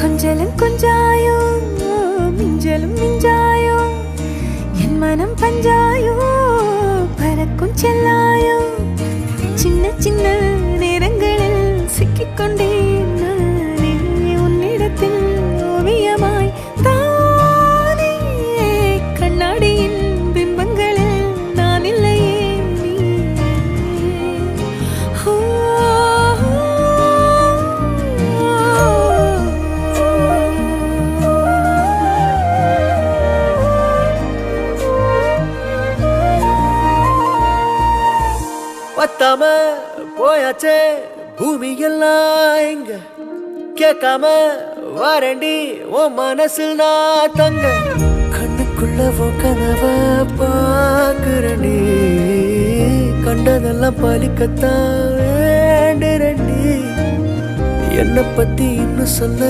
கொஞ்சலும் கொஞ்சாயோ மிஞ்சலும் மிஞ்சாயோ என் மனம் பஞ்சாயோ பறக்கும் செல்லாயோ சின்ன சின்ன நேரங்களில் சிக்கிக்கொண்டேன் நானே உன்னிடத்தில் ஓவியமாய் தானே கண்ணாடியின் பிம்பங்களில் நான் இல்லையே பத்தாம போயாச்சே பூமி எல்லாம் இங்க கேட்காம வாரண்டி உன் மனசில் நான் தங்க கண்ணுக்குள்ள உன் கனவ பாக்குறண்டி கண்டதெல்லாம் பலிக்கத்தான் வேண்டுறண்டி என்னை பத்தி இன்னும் சொல்ல